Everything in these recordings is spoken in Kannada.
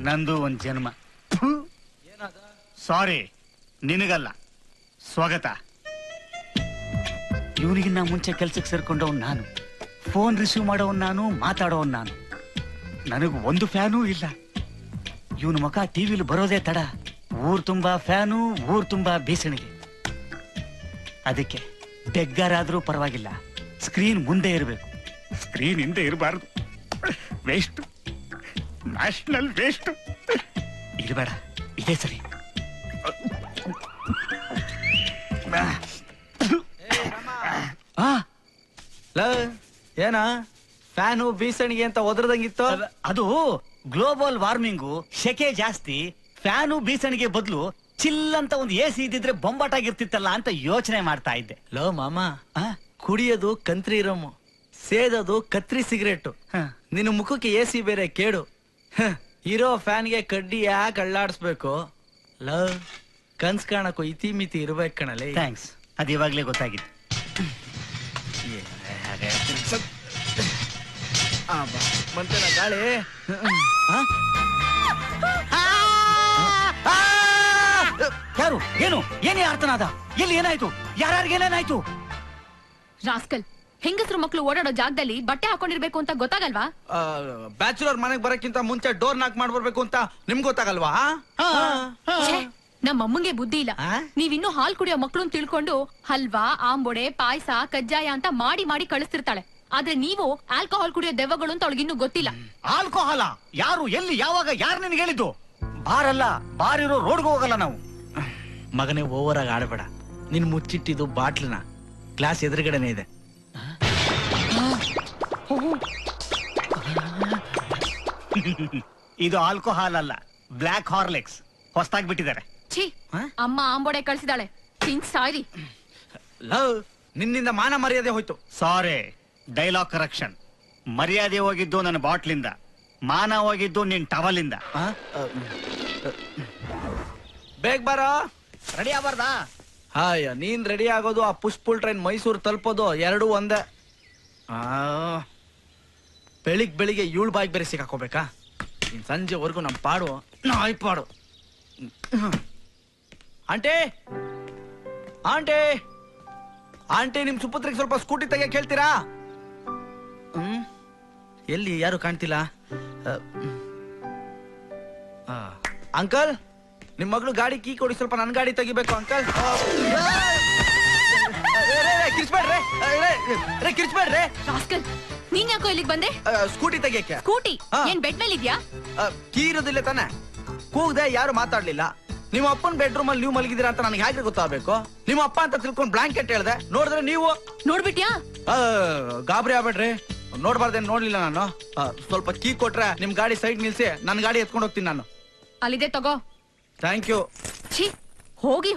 ನಂದು ಒಂದ್ ಜನ್ಮ. ಸಾರಿ, ನಿನಗಲ್ಲ, ಸ್ವಾಗತ. ಇವನಿಗಿನ್ನ ಮುಂಚೆ ಕೆಲ್ಸಕ್ಕೆ ಸೇರ್ಕೊಂಡವನ್ ನಾನು, ಫೋನ್ ರಿಸೀವ್ ಮಾಡೋವನ್ ನಾನು, ಮಾತಾಡೋವನ್ ನಾನು. ನನಗೂ ಒಂದು ಫ್ಯಾನೂ ಇಲ್ಲ. ಇವನ ಮುಖ ಟಿವಿಲಿ ಬರೋದೇ ತಡ. ಊರ್ ತುಂಬಾ ಫ್ಯಾನು, ಊರ್ ತುಂಬಾ ಬೀಸಣಿಗೆ. ಅದಕ್ಕೆ ಬೆಗ್ಗಾರಾದ್ರೂ ಪರವಾಗಿಲ್ಲ, ಸ್ಕ್ರೀನ್ ಮುಂದೆ ಇರಬೇಕು. ಸ್ಕ್ರೀನ್ ಹಿಂದೆ ಇರಬಾರ್ದು. Waste, national waste. ಇರಬೇಡ, ಇದೇ ಸರಿ. ಏನ ಫ್ಯಾನು ಬೀಸಣಿಗೆ ಅಂತ ಒದ್ರದಂಗಿತ್ತು? ಅದು ಗ್ಲೋಬಲ್ ವಾರ್ಮಿಂಗು, ಶೆಕೆ ಜಾಸ್ತಿ. ಫ್ಯಾನು ಬೀಸಣಿಗೆ ಬದಲು ಚಿಲ್ ಅಂತ ಒಂದು ಎಸಿ ಇದ್ದಿದ್ರೆ ಬೊಂಬಾಟಾಗಿರ್ತಿತ್ತಲ್ಲ ಅಂತ ಯೋಚನೆ ಮಾಡ್ತಾ ಇದ್ದೆ. ಲೋ ಮಾಮ, ಕುಡಿಯೋದು ಕಂತ್ರಿ ರಮ್ಮು, ಸೇದೋದು ಕತ್ರಿ ಸಿಗರೇಟು. ನಿನ್ನ ಮುಖಕ್ಕೆ ಎಸಿ ಬೇರೆ ಕೇಡು. ಇರೋ ಫ್ಯಾನ್ಗೆ ಕಡ್ಡಿ ಯಾಕೆ ಅಳ್ಳಾಡಿಸ್ಬೇಕು? ಲವ್ ಕನ್ಸ್ ಕಾಣಕ್ಕೂ ಇತಿ ಮಿತಿ ಇರ್ಬೇಕು ಕಣಲೆ. ಥ್ಯಾಂಕ್ಸ್, ಅದು ಇವಾಗ್ಲೇ ಗೊತ್ತಾಗಿತ್ತು. ಬಂತೇನ ಗಾಳಿ? ಯಾರು? ಏನು ಏನೇ ಅರ್ಥನಾದ? ಎಲ್ಲಿ ಏನಾಯ್ತು? ಯಾರ್ಯಾರಿಗೇನೇನಾಯ್ತು? ರಾಸ್ಕಲ್, ಹೆಂಗಸರು ಮಕ್ಕಳು ಓಡಾಡೋ ಜಾಗದಲ್ಲಿ ಬಟ್ಟೆ ಹಾಕೊಂಡಿರ್ಬೇಕು ಅಂತ ಗೊತ್ತಾಗಲ್ವಾ? ಬ್ಯಾಚುಲರ್ ಮನೆಗ್ ಬರಕ್ಕಿಂತ ಮುಂಚೆ ಡೋರ್ ನಾಕ್ ಮಾಡ್ಬರ್ಬೇಕು ಅಂತ ನಿಮ್ಗೆ ಗೊತ್ತಾಗಲ್ವಾ? ನಮ್ಮ ಅಮ್ಮಂಗೆ ಬುದ್ಧಿ ಇಲ್ಲ. ನೀವಿನ್ನೂ ಹಾಲ್ ಕುಡಿಯೋ ಮಕ್ಳು ತಿಳ್ಕೊಂಡು ಹಲ್ವಾ, ಆಂಬೊಡೆ, ಪಾಯಸ, ಕಜ್ಜಾಯ ಅಂತ ಮಾಡಿ ಮಾಡಿ ಕಳಿಸ್ತಿರ್ತಾಳೆ. ಆದ್ರೆ ನೀವು ಆಲ್ಕೋಹಾಲ್ ಕುಡಿಯೋ ದೆವ್ವಗಳು ಅಂತ ಅವಳಿಗಿನ್ನೂ ಗೊತ್ತಿಲ್ಲ. ಆಲ್ಕೋಹಾಲ? ಯಾರು, ಎಲ್ಲಿ, ಯಾವಾಗ, ಯಾರು ನಿನ್ಗೆ ಹೇಳಿದ್ದು? ಬಾರಲ್ಲ, ಬಾರಿರೋ ರೋಡ್ಗೆ ಹೋಗಲ್ಲ ನಾವು. ಮಗನೇ, ಓವರ್ ಆಗಿ ಆಡಬೇಡ. ನಿನ್ ಮುಚ್ಚಿಟ್ಟಿದ್ದು ಬಾಟ್ಲನ ಗ್ಲಾಸ್ ಎದುರುಗಡೆನೆ ಇದೆ. ಇದು ಆಲ್ಕೋಹಾಲ್ ಅಲ್ಲ, ಬ್ಲ್ಯಾಕ್ ಹಾರ್ಲಿಕ್ಸ್. ಹೊಸದಾಗಿ ಬಿಟ್ಟಿದ್ದಾರೆ. ಛೀ, ಅಮ್ಮ ಆಂಬೊಡೆ ಕಳ್ಸಿದಾಳೆ, ತಿಂದ್ ಸಾಯ್ರಿ. ಲವ್, ನಿನ್ನಿಂದ ಮಾನ ಮರ್ಯಾದೆ ಹೋಯ್ತು. ಸಾರಿ, ಡೈಲಾಗ್ ಕರೆಕ್ಷನ್. ಮರ್ಯಾದೆ ಹೋಗಿದ್ದು ನನ್ನ ಬಾಟ್ಲಿಂದ, ಮಾನ ಹೋಗಿದ್ದು ನಿನ್ ಟವಲಿಂದ. ಬೇಗ ಬರೋ. ರೆಡಿ ಆಗ್ಬಾರ್ದಾ? ಹಾಯ, ನೀನ್ ರೆಡಿ ಆಗೋದು, ಆ ಪುಷ್ಪುಲ್ ಟ್ರೈನ್ ಮೈಸೂರು ತಲುಪೋದು ಎರಡೂ ಒಂದೇ. ಬೆಳಿಗ್ಗೆ 7 ಬಾಯಿಗೆ ಬೇರೆ ಸಿಕ್ಕಾಕೋಬೇಕಾ? ಇನ್ ಸಂಜೆವರೆಗೂ ನಮ್ ಪಾಡು ನಾಯ್ ಪಾಡು. ಆಂಟಿ, ಆಂಟಿ, ಆಂಟಿ, ನಿಮ್ ಸುಪುತ್ರಿಗೆ ಸ್ವಲ್ಪ ಸ್ಕೂಟಿ ತೆಗಿಯಕ್ ಹೇಳ್ತೀರಾ? ಎಲ್ಲಿ ಯಾರು ಕಾಣ್ತಿಲ್ಲ. ಅಂಕಲ್, ನಿಮ್ ಮಗಳು ಗಾಡಿ ಕೀ ಕೊಡಿ, ಸ್ವಲ್ಪ ನನ್ ಗಾಡಿ ತೆಗಿಬೇಕು ಅಂಕಲ್. ಕಿರ್ಚ್ಬೇಡ್ರಿ. ನೀನ್ ಯಾಕೋ ಇಲ್ಲಿಗೆ ಬಂದೆ? ಸ್ಕೂಟಿ ತೆಗಿಯಕ್ಕೆ. ಸ್ಕೂಟಿ ಏನ್ ಬೆಡ್ ಮೇಲೆ ಇದ್ಯಾ? ಕೀ ಇರೋದಿಲ್ಲ ತಾನೆ. ಕೂಗ್ದೆ, ಯಾರು ಮಾತಾಡ್ಲಿಲ್ಲ. ನಿಮ್ಮ ಅಪ್ಪನ ಬೆಡ್ರೂಮ್ ಅಲ್ಲಿ ನೀವು ಮಲಗಿದ್ದೀರಾ ಅಂತ ನನಗೆ ಹೇಗೆ ಗೊತ್ತಾಗಬೇಕು? ನಿಮ್ಮ ಅಪ್ಪ ಅಂತ ತಿಳ್ಕೊಂಡು ಬ್ಲಾಂಕೆಟ್ ಹೇಳ್ದೆ, ನೋಡಿದ್ರೆ ನೀವು ನೋಡ್ಬಿಟ್ಯಾ? ಗಾಬರಿ ಆಗ್ಬೇಡ್ರಿ, ನೋಡ್ಬಾರ್ದೇನ್ ನೋಡ್ಲಿಲ್ಲ ನಾನು. ಸ್ವಲ್ಪ ಕೀ ಕೊಟ್ರೆ ನಿಮ್ ಗಾಡಿ ಸೈಡ್ ನಿಲ್ಸಿ ನನ್ ಗಾಡಿ ಎತ್ಕೊಂಡು ಹೋಗ್ತೀನಿ ನಾನು. ಅಲ್ಲಿದೆ ತಗೋ. Thank you. ಛೀ,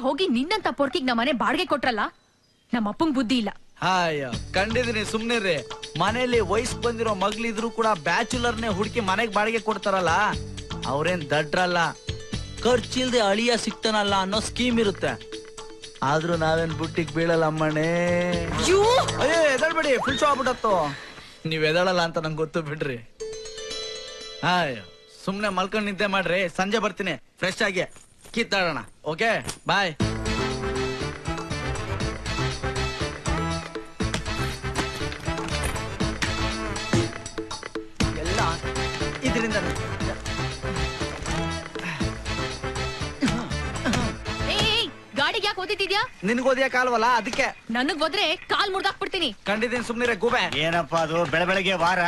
ಹೋಗಿ ನಿನ್ನಂತ ಪೊರ್ಕಿಗ್ ನಮ್ಮನೆ ಬಾಡಿಗೆ ಕೊಟ್ರಲ್ಲ. ನಮ್ಮ ಅಪ್ಪಂಗ್ ಬುದ್ಧಿ ಇಲ್ಲ. ಹಾಯ, ಕಂಡಿದೀನಿ, ಸುಮ್ನಿರ್ರಿ. ಮನೇಲಿ ವಯಸ್ಸು ಬಂದಿರೋ ಮಗ್ಲಿದ್ರು ಕೂಡ ಬ್ಯಾಚುಲರ್ನೇ ಹುಡುಕಿ ಮನೆಗ್ ಬಾಡಿಗೆ ಕೊಡ್ತಾರಲ್ಲ, ಅವ್ರೇನ್ ದಡ್ರಲ್ಲ. ಖರ್ಚಿಲ್ದೆ ಅಳಿಯ ಸಿಕ್ತಾನಲ್ಲ ಅನ್ನೋ ಸ್ಕೀಮ್ ಇರುತ್ತೆ. ಆದ್ರೂ ನಾವೇನ್ ಬುಟ್ಟಿಗೆ ಬೀಳಲ್ಲ ಅಮ್ಮಣ್ಣೇ. ಅಯ್ಯೋ, ಎದಳ್ಬೇಡಿ, ಫುಲ್ ಶೋ ಆಗ್ಬಿಟ್ಟತ್ತು. ನೀವ್ ಎದಳಲ್ಲ ಅಂತ ನಂಗೆ ಗೊತ್ತು ಬಿಡ್ರಿ. ಹಾಯ್, ಸುಮ್ನೆ ಮಲ್ಕೊಂಡ್ ನಿದ್ದೆ ಮಾಡ್ರಿ. ಸಂಜೆ ಬರ್ತೀನಿ ಫ್ರೆಶ್ ಆಗಿ, ಕಿತ್ತಾಡೋಣ. ಓಕೆ, ಬಾಯ್. ಎಲ್ಲ ಇದರಿಂದ ಗಾಡಿಗೆ ಯಾಕೆ ಓದಿದ್ಯಾ? ನಿನ್ಗೆ ಓದಿಯಕ್ಕಾಲ್ವಲ್ಲ, ಅದಕ್ಕೆ. ನನಗ್ ಹೋದ್ರೆ ಕಾಲ್ ಮುರ್ದಾಕ್ಬಿಡ್ತೀನಿ. ಕಂಡಿದ್ದೀನಿ, ಸುಮ್ನಿರೆ ಗೂಬೆ. ಏನಪ್ಪ ಅದು ಬೆಳಗ್ಗೆ ವಾರ?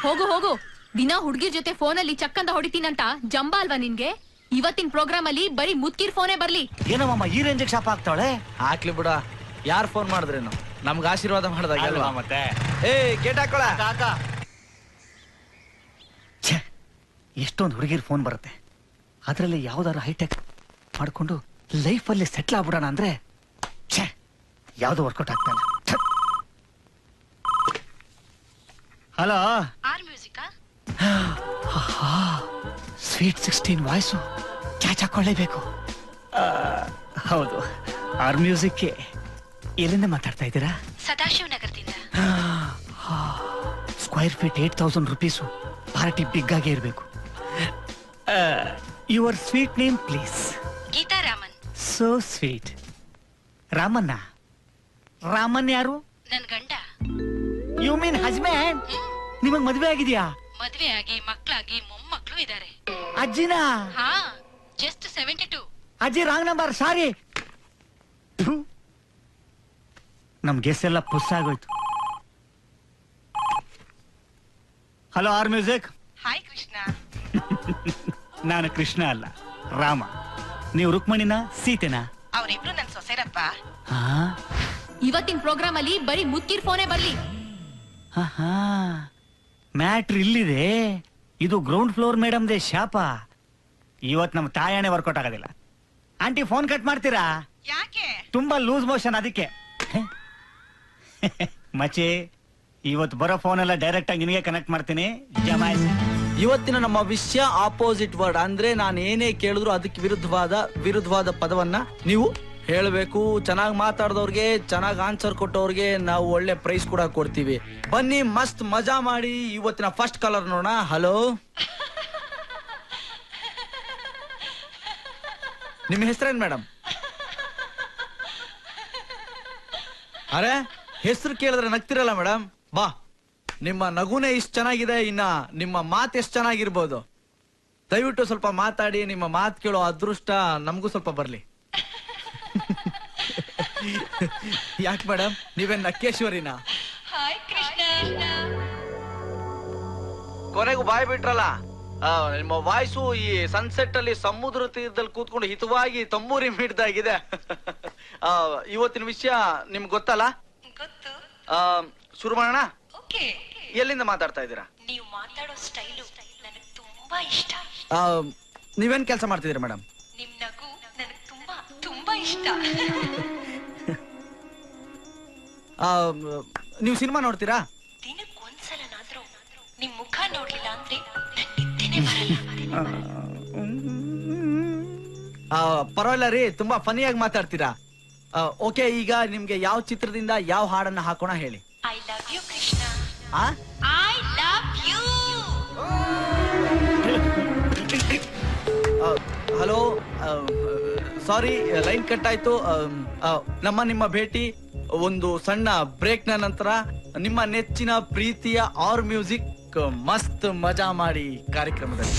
ಹೋಗು. ದಿನ ಹುಡ್ಗಿರ್ ಜೊತೆ ಫೋನಲ್ಲಿ ಚಕ್ಕಂದ ಹೊಡಿತೀನಂತ ಜಂಬ ಅಲ್ವಾ ನಿನ್ಗೆ? ಇವತ್ತಿನ ಪ್ರೋಗ್ರಾಮ್ ಅಲ್ಲಿ ಬರೀ ಮುದ್ಕಿರ್ ಫೋನೇ ಬರ್ಲಿ. ಏನಮ್ಮ ಈ ರೇಂಜಿಗೆ ಶಾಪ ಆಗ್ತಾವಳೆ? ಹಾಕ್ಲಿ ಬಿಡ, ಯಾರು ಫೋನ್ ಮಾಡಿದ್ರೇನು? ನಮ್ಗೆ ಆಶೀರ್ವಾದ ಮಾಡ್ದಾಗ ಮತ್ತೆ. ಗೇಟ್ ಹಾಕೊಳ. ಎಷ್ಟೊಂದು ಹುಡುಗಿರ್ ಫೋನ್ ಬರುತ್ತೆ, ಅದ್ರಲ್ಲಿ ಯಾವ್ದಾರು ಹೈಟೆಕ್ ಮಾಡ್ಕೊಂಡು ಲೈಫಲ್ಲಿ ಸೆಟ್ಲ್ ಆಗ್ಬಿಡೋಣ ಅಂದ್ರೆ ಯಾವ್ದು ವರ್ಕೌಟ್ ಆಗ್ತಾನೆ. ಹಲೋ, ಸ್ವೀಟ್ 16 ವಾಯ್ಸು ಕ್ಯಾಚ್ ಹಾಕೊಳ್ಳೇಬೇಕು. ಹೌದು, ಆರ್ ಮ್ಯೂಸಿಕ್ಗೆ. ಎಲ್ಲಿಂದ ಮಾತಾಡ್ತಾ ಇದ್ದೀರಾ? ಸದಾಶಿವ ನಗರದಿಂದ. Square feet 8,000 rupees. Party big ಆಗೇ ಇರಬೇಕು. Your sweet name please. Geetha Raman. So sweet. Ramanna? Raman ಯಾರು? ನನ್ ಗಂಡ. You mean husband? ನಿಮಗ್ ಮದ್ವೆ ಆಗಿದ್ಯಾ? ಮದ್ವೆ ಆಗಿ ಮಕ್ಳಾಗಿ ಮೊಮ್ಮಕ್ಳು ಇದಾರೆ. ಅಜ್ಜಿನಾ? ಹಾ, ಜಸ್ಟ್ 72. ಅಜ್ಜಿ ರಾಂಗ್ ನಂಬರ್, ಸಾರಿ. ನಮ್ ಗೆಸ್ ಎಲ್ಲ ಪುಸ್ ಆಗೋಯ್ತು. Hello, R music. Hi Krishna. ನಾನು ಕೃಷ್ಣ ಅಲ್ಲ, ರಾಮ. ನೀವು ರುಕ್ಮಣಿನ, ಸೀತೆನಾ? ಅವರಿಬ್ರು ನನ್ ಸೊಸೆರಪ್ಪ. ಇವತ್ತಿನ ಪ್ರೋಗ್ರಾಮ್ ಅಲ್ಲಿ ಬರೀ ಮುತ್ತಿರ್ ಫೋನೇ ಬರ್ಲಿ. ಮ್ಯಾಟ್ರ್ ಇಲ್ಲಿದೆ. ಇದು ಗ್ರೌಂಡ್ ಫ್ಲೋರ್ ಮೇಡಮ್ ದೇ ಶಾಪ. ಇವತ್ ನಮ್ ತಾಯಣೆ ವರ್ಕೌಟ್ ಆಗೋದಿಲ್ಲ. ಆಂಟಿ ಫೋನ್ ಕಟ್ ಮಾಡ್ತೀರಾ? ಯಾಕೆ? ತುಂಬಾ ಲೂಸ್ ಮೋಷನ್, ಅದಕ್ಕೆ. ಮಚೆ, ಇವತ್ತು ಬರೋ ಫೋನ್ ಎಲ್ಲ ಡೈರೆಕ್ಟ್ ಆಗಿ ನಿನಗೆ ಕನೆಕ್ಟ್ ಮಾಡ್ತೀನಿ. ಜಮಾಯಿಸ್. ಇವತ್ತಿನ ನಮ್ಮ ವಿಷಯ ಆಪೋಸಿಟ್ ವರ್ಡ್. ಅಂದ್ರೆ ನಾನು ಏನೇ ಕೇಳಿದ್ರು ಅದಕ್ಕೆ ವಿರುದ್ಧವಾದ ಪದವನ್ನ ನೀವು ಹೇಳ್ಬೇಕು. ಚೆನ್ನಾಗಿ ಮಾತಾಡಿದವ್ರಿಗೆ, ಚೆನ್ನಾಗಿ ಆನ್ಸರ್ ಕೊಟ್ಟವ್ರಿಗೆ ನಾವು ಒಳ್ಳೆ ಪ್ರೈಸ್ ಕೂಡ ಕೊಡ್ತೀವಿ. ಬನ್ನಿ, ಮಸ್ತ್ ಮಜಾ ಮಾಡಿ. ಇವತ್ತಿನ ಫಸ್ಟ್ ಕಾಲರ್ ನೋಡೋಣ. ಹಲೋ, ನಿಮ್ಮ ಹೆಸರೇನ್ ಮೇಡಮ್? ಅರೆ, ಹೆಸರು ಕೇಳಿದ್ರೆ ನಗ್ತಿರಲ್ಲ ಮೇಡಮ್. ಬಾ, ನಿಮ್ಮ ನಗುನೇ ಇಷ್ಟು ಚೆನ್ನಾಗಿದೆ, ಇನ್ನ ನಿಮ್ಮ ಮಾತು ಎಷ್ಟು ಚೆನ್ನಾಗಿರ್ಬೋದು. ದಯವಿಟ್ಟು ಸ್ವಲ್ಪ ಮಾತಾಡಿ. ನಿಮ್ಮ ಮಾತು ಕೇಳೋ ಅದೃಷ್ಟ ನಮಗೂ ಸ್ವಲ್ಪ ಬರ್ಲಿ. ಯಾಕೆ ಮೇಡಮ್, ನೀವೇನ್ ನಕ್ಕೇಶ್ವರಿನಾ? ಕೊನೆಗೂ ಬಾಯ್ ಬಿಟ್ರಲ್ಲ. ನಿಮ್ಮ ವಾಯ್ಸು ಈ ಸನ್ಸೆಟ್ ಅಲ್ಲಿ ಸಮುದ್ರ ತೀರದಲ್ಲಿ ಕೂತ್ಕೊಂಡು ಹಿತವಾಗಿ ತಂಬೂರಿ ಮಿಡ್ದಾಗಿದೆ. ಇವತ್ತಿನ ವಿಷಯ ನಿಮ್ಗೆ ಗೊತ್ತಲ್ಲ? ಗೊತ್ತು. ಶುರು ಮಾಡೋಣ. ಓಕೆ. ಎಲ್ಲಿಂದ ಮಾತಾಡ್ತಾ ಇದ್ದೀರಾ? ನೀವು ಮಾತಾಡೋ ಸ್ಟೈಲು ನನಗೆ ತುಂಬಾ ಇಷ್ಟ. ನೀವೇನ್ ಕೆಲಸ ಮಾಡ್ತಿದ್ದೀರಾ ಮೇಡಮ್? ನಿಮ್ ನಗು ನನಗೆ ತುಂಬಾ ತುಂಬಾ ಇಷ್ಟ. ನೀವು ಸಿನಿಮಾ ನೋಡ್ತೀರಾ? ದಿನಕ್ಕೊಂದ್ಸಲನಾದ್ರೂ ನಿಮ್ ಮುಖ ನೋಡ್ಲಿಲ್ಲ ಅಂದ್ರೆ ನಿದ್ದೆನೇ ಬರಲ್ಲ. ಪರವಾಗಿಲ್ಲ ರೀ, ತುಂಬಾ ಫನಿಯಾಗಿ ಮಾತಾಡ್ತೀರಾ. ಓಕೆ, ಈಗ ನಿಮ್ಗೆ ಯಾವ ಚಿತ್ರದಿಂದ ಯಾವ ಹಾಡನ್ನ ಹಾಕೋಣ ಹೇಳಿ. I love you Krishna. I love you. Hello, sorry, line cut ಆಯ್ತು. ನಿಮ್ಮ ಭೇಟಿ ಒಂದು ಸಣ್ಣ ಬ್ರೇಕ್ ನ ನಂತರ ನಿಮ್ಮ ನೆಚ್ಚಿನ ಪ್ರೀತಿಯ ಆರ್ ಮ್ಯೂಸಿಕ್ ಮಸ್ತ್ ಮಜಾ ಮಾಡಿ ಕಾರ್ಯಕ್ರಮದಲ್ಲಿ.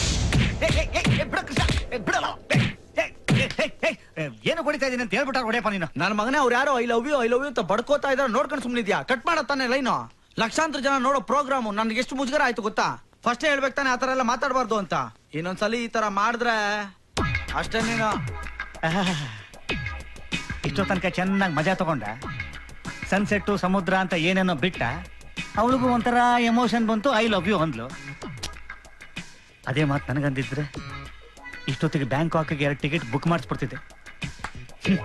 ಏನು ಹೊಡಿತಾ ಇದೀನಿ ಅಂತ ಹೇಳ್ಬಿಟ್ಟ ಹೊಡೆಯಪ್ಪ ನೀನು. ನನ್ನ ಮಗನೇ, ಅವ್ರು ಯಾರೋ ಐ ಲವ್ ಯು ಅಂತ ಬಡ್ಕೋತಾ ಇದಾರೆ. ನೋಡ್ಕೊಂಡು ಸುಮ್ಮನಿದ್ಯಾ? Cut ಮಾಡತ್ತಾನೆ line. ಲಕ್ಷಾಂತರ ಜನ ನೋಡೋ ಪ್ರೋಗ್ರಾಮು. ನನ್ಗೆ ಎಷ್ಟು ಮುಜುಗರ ಆಯ್ತು ಗೊತ್ತಾ? ಫಸ್ಟೇ ಹೇಳ್ಬೇಕು ತಾನೆ ಆತರ ಎಲ್ಲ ಮಾತಾಡಬಾರ್ದು ಅಂತ. ಇನ್ನೊಂದ್ಸಲಿ ಈ ತರ ಮಾಡಿದ್ರೆ ಅಷ್ಟೇ. ನೀನು ಇಷ್ಟೋ ತನಕ ಚೆನ್ನಾಗಿ ಮಜಾ ತಗೊಂಡ. ಸನ್ಸೆಟ್ಟು, ಸಮುದ್ರ ಅಂತ ಏನೇನೋ ಬಿಟ್ಟ. ಅವಳಿಗೂ ಒಂಥರ ಎಮೋಷನ್ ಬಂತು. ಐ ಲವ್ ಯು ಅಂದ್ಲು. ಅದೇ ಮಾತು ನನಗಂದಿದ್ರೆ ಇಷ್ಟೊತ್ತಿಗೆ ಬ್ಯಾಂಕಾಕ್ಗೆ 2 ಟಿಕೆಟ್ ಬುಕ್ ಮಾಡಿಸ್ಬಿಡ್ತಿದ್ದೆ.